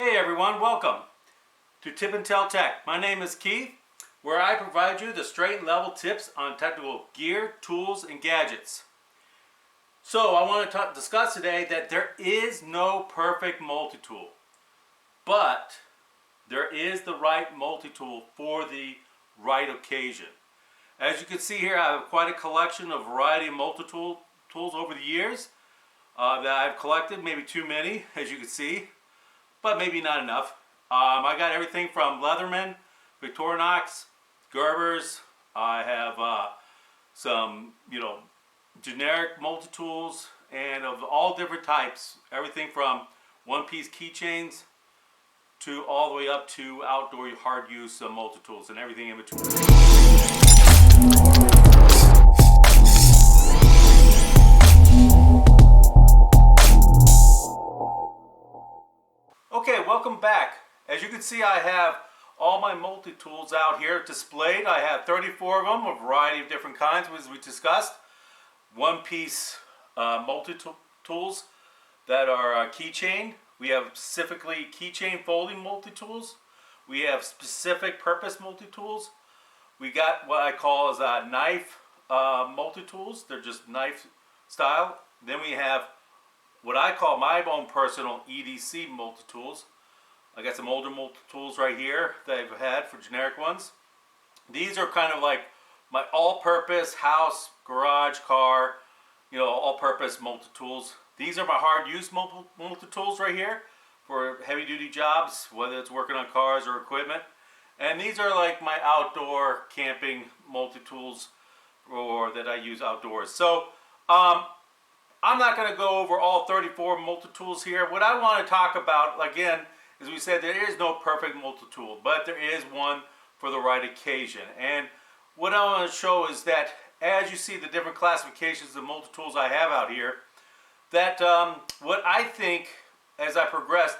Hey everyone, welcome to Tip and Tell Tech. My name is Keith, where I provide you the straight and level tips on technical gear, tools, and gadgets. So I want to discuss today that there is no perfect multi-tool, but there is the right multi-tool for the right occasion. As you can see here, I have quite a collection of variety of multi-tool tools over the years that I've collected, maybe too many, as you can see, but maybe not enough. I got everything from Leatherman, Victorinox, Gerbers. I have some, generic multi-tools and of all different types. Everything from one-piece keychains to all the way up to outdoor hard use multi-tools and everything in between. Okay, welcome back. As you can see, I have all my multi-tools out here displayed. I have 34 of them, a variety of different kinds, as we discussed. One-piece multi-tools that are keychain. We have specifically keychain folding multi-tools. We have specific purpose multi-tools. We got what I call as knife multi-tools. They're just knife style. Then we have what I call my own personal EDC multi-tools. I got some older multi-tools right here that I've had for generic ones. These are kind of like my all-purpose house, garage, car, all-purpose multi-tools. These are my hard-use multi-tools right here for heavy-duty jobs, whether it's working on cars or equipment. And these are like my outdoor camping multi-tools or that I use outdoors. So I'm not going to go over all 34 multi-tools here. What I want to talk about, again, as we said, there is no perfect multi-tool, but there is one for the right occasion. And what I want to show is that as you see the different classifications of multi-tools I have out here, that what I think as I progress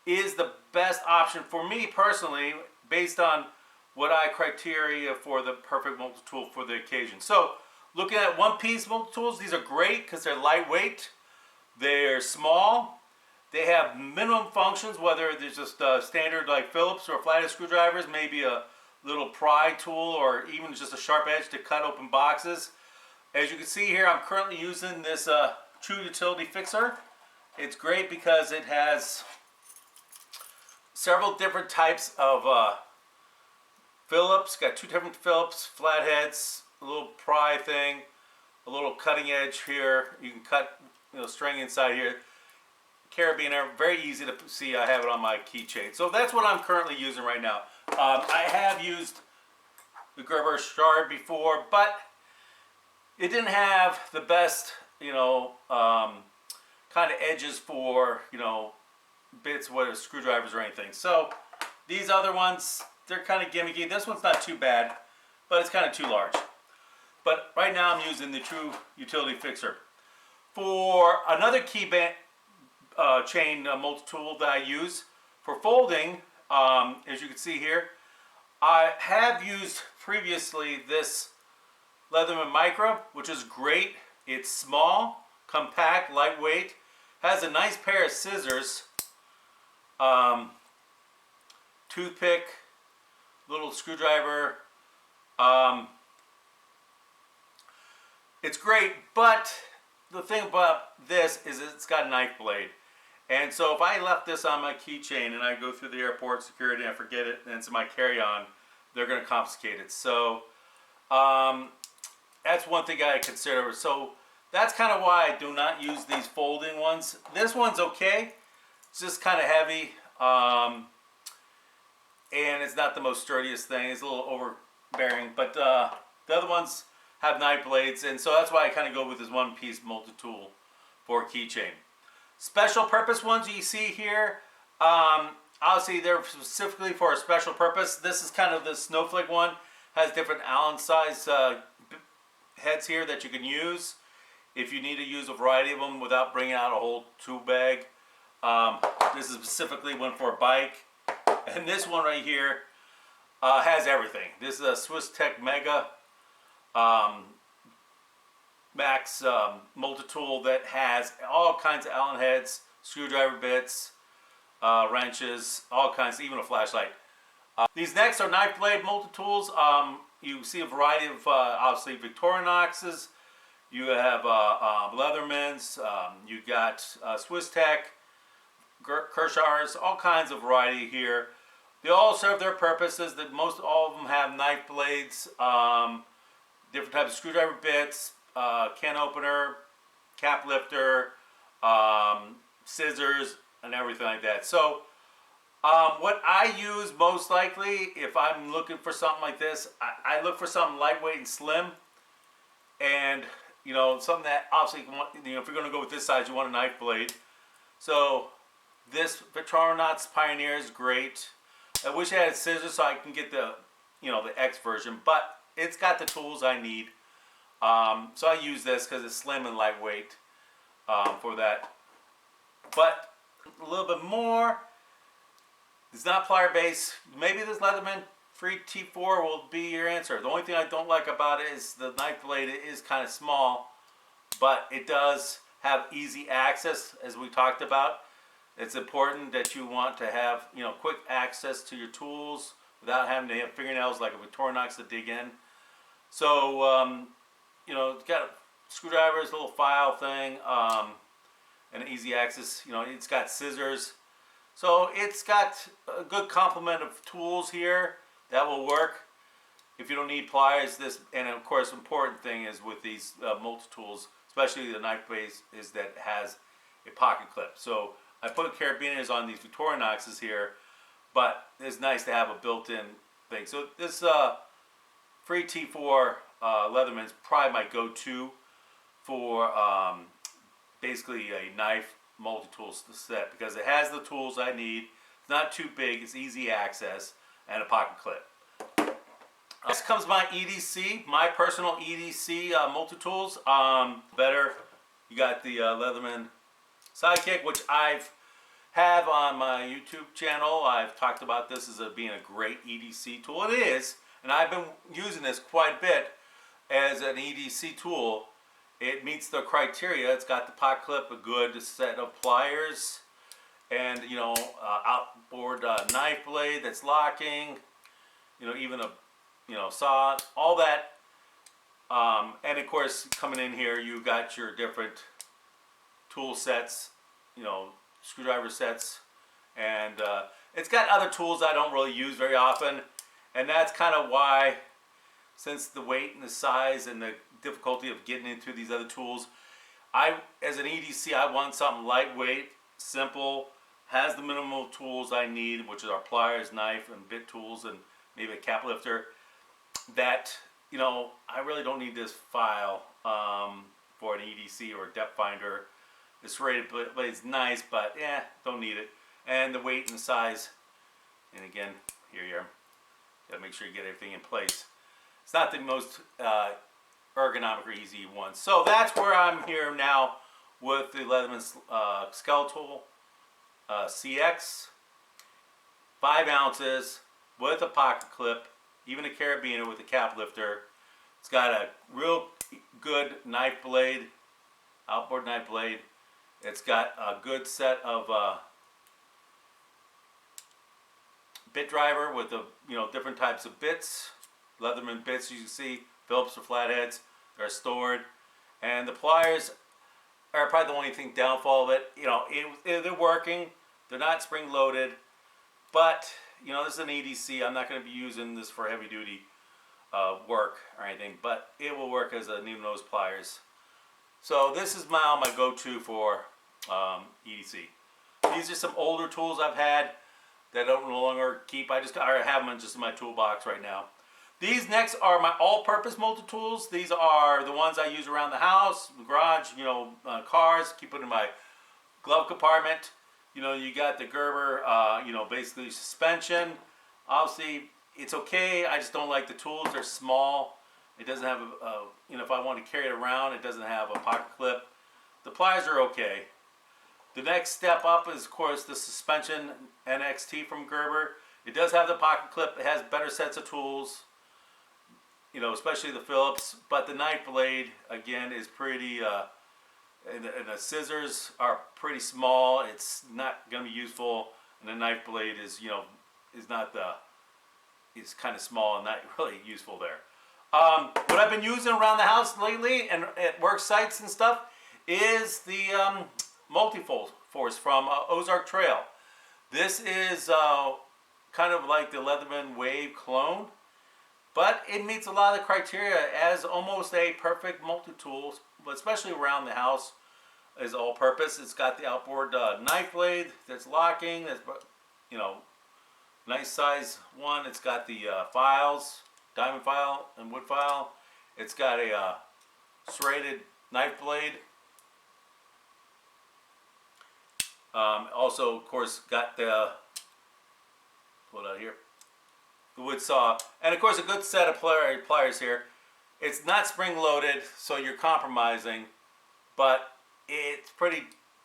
is the best option for me personally based on what I criteria for the perfect multi-tool for the occasion. So looking at one-piece multi-tools, these are great because they're lightweight, they're small, they have minimum functions, whether there's just standard like Phillips or flathead screwdrivers, maybe a little pry tool or even just a sharp edge to cut open boxes. As you can see here, I'm currently using this True Utility Fixer. It's great because it has several different types of Phillips, got two different Phillips, flatheads, a little pry thing, a little cutting edge here. You can cut string inside here. Carabiner, very easy to see. I have it on my keychain. So that's what I'm currently using right now. I have used the Gerber Shard before, but it didn't have the best, kind of edges for, bits, whether screwdrivers or anything. So these other ones, they're kind of gimmicky. This one's not too bad, but it's kind of too large. But right now I'm using the True Utility Fixer. For another chain multi-tool that I use for folding, as you can see here, I have used previously this Leatherman Micro, which is great. It's small, compact, lightweight, has a nice pair of scissors, toothpick, little screwdriver. It's great, but the thing about this is it's got a knife blade. And so if I left this on my keychain and I go through the airport security and I forget it and it's in my carry-on, they're going to confiscate it. So that's one thing I consider. So that's kind of why I do not use these folding ones. This one's okay. It's just kind of heavy. And it's not the most sturdiest thing. It's a little overbearing. But the other ones have knife blades. And so that's why I kind of go with this one-piece multi-tool for a keychain. Special purpose ones you see here, obviously they're specifically for a special purpose. This is kind of the snowflake one. Has different Allen size heads here that you can use if you need to use a variety of them without bringing out a whole tool bag. This is specifically one for a bike. And this one right here has everything. This is a Swiss Tech Mega Max multi-tool that has all kinds of Allen heads, screwdriver bits, wrenches, all kinds, even a flashlight. These next are knife blade multi-tools. You see a variety of obviously Victorinoxes. You have Leathermans. You got Swiss Tech, Kershaw's, all kinds of variety here. They all serve their purposes. That most all of them have knife blades, different types of screwdriver bits, can opener, cap lifter, scissors, and everything like that. So what I use most likely, if I'm looking for something like this, I look for something lightweight and slim, and something that obviously, if you're going to go with this size, you want a knife blade. So this Victorinox Pioneer is great. I wish I had scissors so I can get the the X version, but it's got the tools I need. So I use this because it's slim and lightweight for that. But a little bit more. It's not plier based. Maybe this Leatherman Free T4 will be your answer. The only thing I don't like about it is the knife blade is kind of small, but it does have easy access, as we talked about. It's important that you want to have quick access to your tools without having to have fingernails like a Victorinox to dig in. So it's got screwdrivers, a little file thing, and an easy access. It's got scissors. So it's got a good complement of tools here that will work if you don't need pliers. And of course, important thing is with these multi-tools, especially the knife base, is that it has a pocket clip. So I put carabiners on these Victorinoxes here, but it's nice to have a built-in thing. So this Free T4 Leatherman is probably my go-to for basically a knife multi-tool set because it has the tools I need. It's not too big, it's easy access, and a pocket clip. Next comes my EDC, my personal EDC multi-tools. You got the Leatherman Sidekick, which I've have on my YouTube channel. I've talked about this as being a great EDC tool. It is, and I've been using this quite a bit as an EDC tool. It meets the criteria. It's got the pocket clip, a good set of pliers, and outboard knife blade that's locking. Even a saw, all that. And of course, coming in here, you got your different tool sets. Screwdriver sets, and it's got other tools I don't really use very often, and that's kind of why, since the weight and the size and the difficulty of getting into these other tools, as an EDC, I want something lightweight, simple, has the minimal tools I need, which are pliers, knife, and bit tools, and maybe a cap lifter. That I really don't need this file for an EDC or a depth finder. The serrated blade's nice, but don't need it. And the weight and the size, and again, here you are. Gotta make sure you get everything in place. It's not the most ergonomic or easy one. So that's where I'm here now with the Leatherman Skeletal CX. 5 ounces with a pocket clip, even a carabiner with a cap lifter. It's got a real good knife blade, outboard knife blade. It's got a good set of bit driver with the different types of bits, Leatherman bits. You can see Phillips or flatheads are stored, and the pliers are probably the only thing downfall of it. They're working. They're not spring loaded, but this is an EDC. I'm not going to be using this for heavy duty work or anything, but it will work as a needle nose pliers. So this is my go-to for EDC. These are some older tools I've had that I don't no longer keep. I have them just in my toolbox right now. These next are my all-purpose multi-tools. These are the ones I use around the house, the garage, cars, keep it in my glove compartment. You got the Gerber, basically suspension. Obviously, it's okay. I just don't like the tools. They're small. It doesn't have if I want to carry it around, it doesn't have a pocket clip. The pliers are okay. The next step up is, of course, the suspension NXT from Gerber. It does have the pocket clip. It has better sets of tools, especially the Phillips. But the knife blade, again, is pretty, and the scissors are pretty small. It's not going to be useful. and the knife blade is, you know, is not the, is kind of small and not really useful there. What I've been using around the house lately and at work sites and stuff is the Multi-Force from Ozark Trail. This is kind of like the Leatherman Wave clone, but it meets a lot of the criteria as almost a perfect multi-tool, but especially around the house is all-purpose. It's got the outboard knife blade that's locking, that's, you know, nice size one. It's got the files, diamond file and wood file. It's got a serrated knife blade. Also, of course, got the, pull it out here, the wood saw, and of course a good set of pliers here. It's not spring loaded, so you're compromising, but it's pretty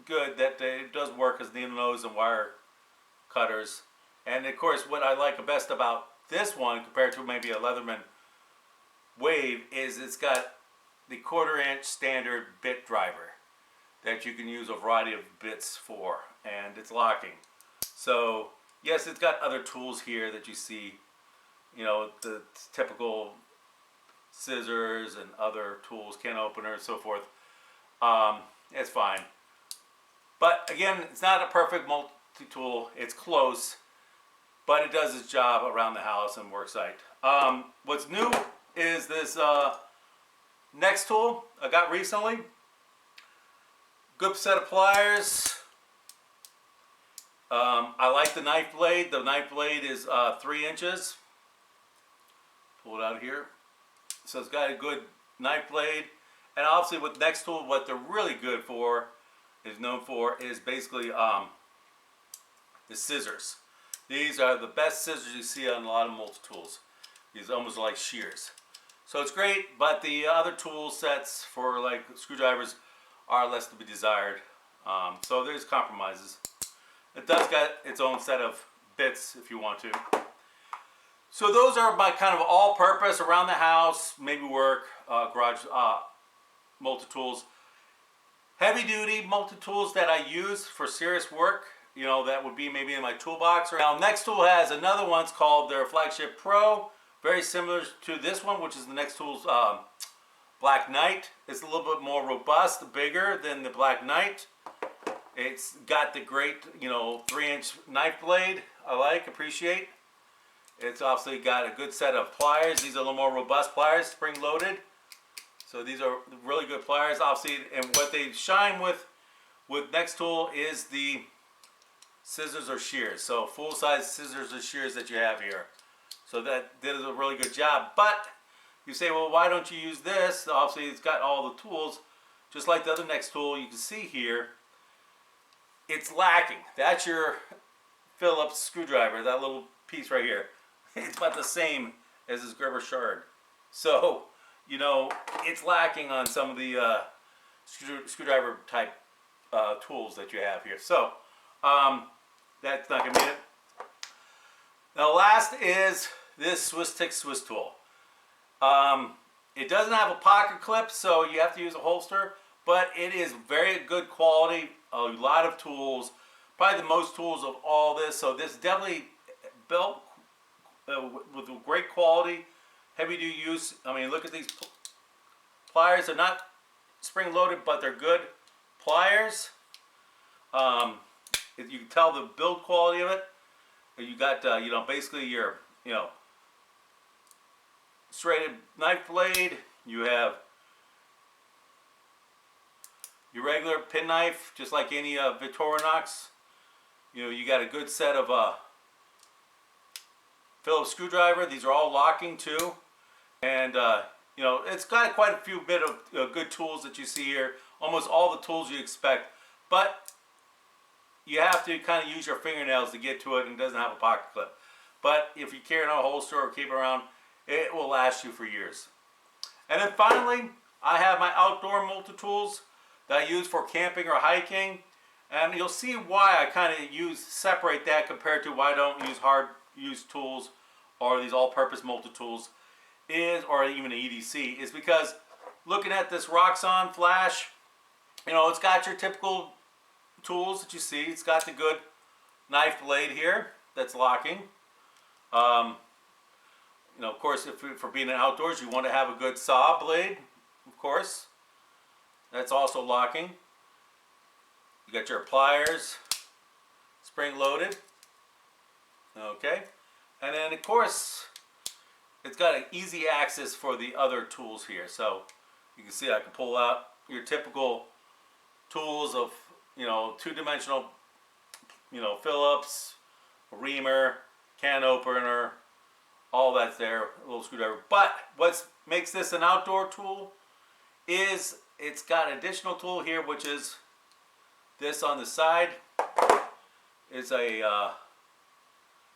good that it does work as needle nose and wire cutters. And of course, what I like best about this one compared to maybe a Leatherman Wave is it's got the 1/4 inch standard bit driver that you can use a variety of bits for, and it's locking. So yes, it's got other tools here that you see, you know, the typical scissors and other tools, can opener and so forth. It's fine. But again, it's not a perfect multi-tool. It's close, but it does its job around the house and work site. What's new is this next tool I got recently. Good set of pliers. I like the knife blade. The knife blade is 3 inches. Pull it out here. So it's got a good knife blade. And obviously with next tool, what they're really good for, is known for, is basically the scissors. These are the best scissors you see on a lot of multi-tools. These almost like shears. So it's great, but the other tool sets for like screwdrivers are less to be desired. So there's compromises. It does got its own set of bits if you want to. So those are my kind of all-purpose around the house, maybe work, garage multi-tools. Heavy-duty multi-tools that I use for serious work, you know, that would be maybe in my toolbox. Now, next tool has another one. It's called their Flagship Pro, very similar to this one, which is the next tool's Black Knight. It's a little bit more robust, bigger than the Black Knight. It's got the great, you know, 3-inch knife blade. I like, appreciate. It's obviously got a good set of pliers. These are a little more robust pliers, spring loaded. So these are really good pliers, obviously. And what they shine with next tool is the scissors or shears. So full size scissors or shears that you have here. So that did a really good job. But you say, well, why don't you use this? Obviously, it's got all the tools. Just like the other next tool you can see here, it's lacking. That's your Phillips screwdriver, that little piece right here. It's about the same as this Gerber shard. So, you know, it's lacking on some of the screwdriver type tools that you have here. So, that's not going to be it. Now, last is this Swiss Tick Swiss tool. It doesn't have a pocket clip, so you have to use a holster, but it is very good quality, a lot of tools, probably the most tools of all this. So this definitely built with great quality, heavy duty use. I mean, look at these pliers. They're not spring loaded, but they're good pliers. You can tell the build quality of it. You got, you know, basically your, you know, serrated knife blade. You have your regular penknife, just like any Victorinox. You know, you got a good set of Phillips screwdriver. These are all locking too, and you know, it's got quite a few bit of good tools that you see here. Almost all the tools you expect, but you have to kind of use your fingernails to get to it, and it doesn't have a pocket clip. But if you carry it in a holster or keep it around, it will last you for years. And then finally, I have my outdoor multi-tools that I use for camping or hiking. And you'll see why I kind of separate that compared to why I don't use hard-use tools or these all-purpose multi-tools, or even an EDC, is because looking at this Roxxon Flash, you know, it's got your typical tools that you see. It's got the good knife blade here that's locking. Um, of course, if for being outdoors, you want to have a good saw blade, of course. That's also locking. You got your pliers, spring loaded. Okay. And then, of course, it's got an easy access for the other tools here. So you can see I can pull out your typical tools of, two-dimensional, Phillips, reamer, can opener, all that's there, a little screwdriver. But what makes this an outdoor tool is it's got an additional tool here, which is this on the side. It's a,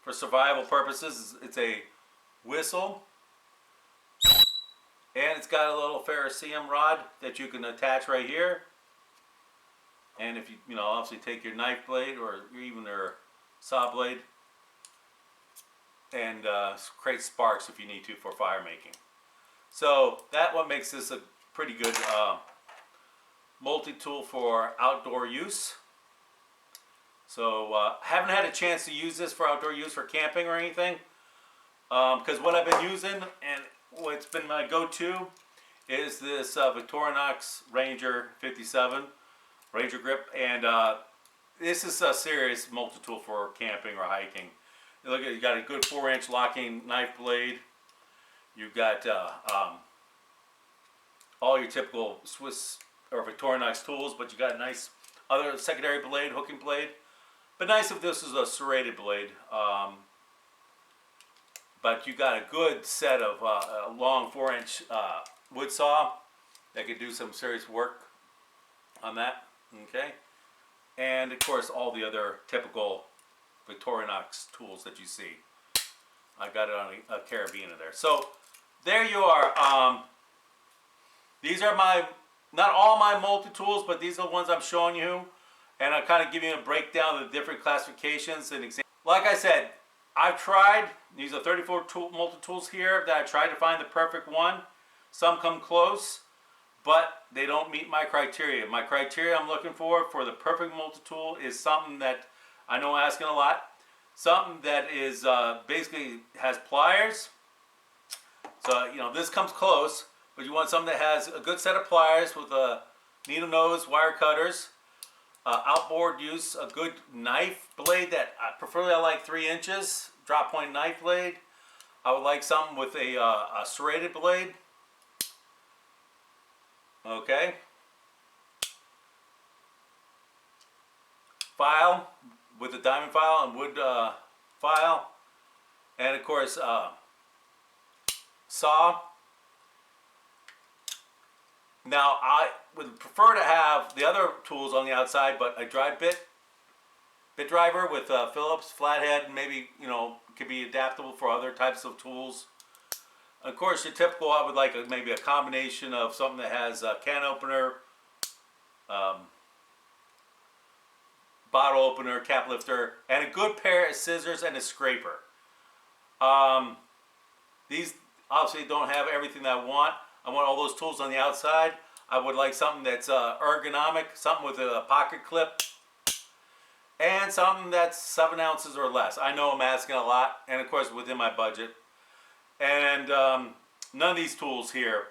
for survival purposes, it's a whistle. And it's got a little ferrocerium rod that you can attach right here. And if you, obviously take your knife blade or even your saw blade and create sparks if you need to for fire making. So that what makes this a pretty good multi-tool for outdoor use. So haven't had a chance to use this for outdoor use for camping or anything, because what I've been using and what's been my go-to is this Victorinox Ranger 57 Ranger grip, and this is a serious multi-tool for camping or hiking. Look at, you got a good 4-inch locking knife blade. You've got all your typical Swiss or Victorinox tools, but you got a nice other secondary blade, hooking blade. But nice if this is a serrated blade. But you got a good set of a long 4-inch wood saw that could do some serious work on that. Okay, and of course all the other typical Victorinox tools that you see. I got it on a carabiner there. So there you are. These are not all my multi-tools, but these are the ones I'm showing you. And I'm kind of giving you a breakdown of the different classifications and examples. Like I said, I've tried, these are 34 multi-tools here that I tried to find the perfect one. Some come close, but they don't meet my criteria. My criteria I'm looking for the perfect multi-tool is something that, I know I'm asking a lot, something that is basically has pliers. So, this comes close, but you want something that has a good set of pliers with a needle nose wire cutters. Outboard use, a good knife blade that preferably I like 3 inches, drop point knife blade. I would like something with a serrated blade. Okay. File with a diamond file and wood file. And of course, saw. Now, I would prefer to have the other tools on the outside, but a dry bit driver with Phillips, flathead, maybe, could be adaptable for other types of tools. Of course, your typical, I would like maybe a combination of something that has a can opener, bottle opener, cap lifter, and a good pair of scissors and a scraper. These obviously don't have everything that I want. I want all those tools on the outside. I would like something that's ergonomic, something with a pocket clip, and something that's 7 ounces or less. I know I'm asking a lot, and of course within my budget. And none of these tools here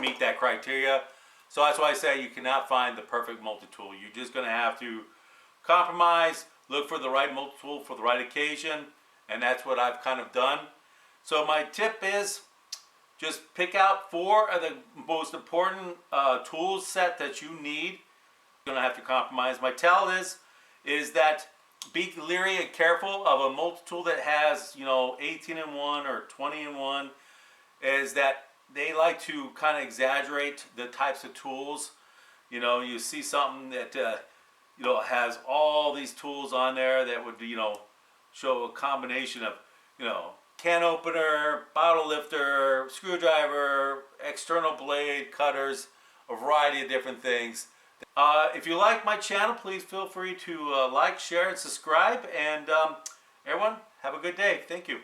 meet that criteria. So that's why I say you cannot find the perfect multi-tool. You're just going to have to compromise, look for the right multi-tool for the right occasion, and that's what I've kind of done. So my tip is, just pick out 4 of the most important tool set that you need. You're gonna have to compromise. My tell is that be leery and careful of a multi-tool that has 18-in-1 or 20-in-1. Is that they like to kind of exaggerate the types of tools. You see something that has all these tools on there that would show a combination of can opener, bottle lifter, screwdriver, external blade, cutters, a variety of different things. If you like my channel, please feel free to like, share, and subscribe. And everyone, have a good day. Thank you.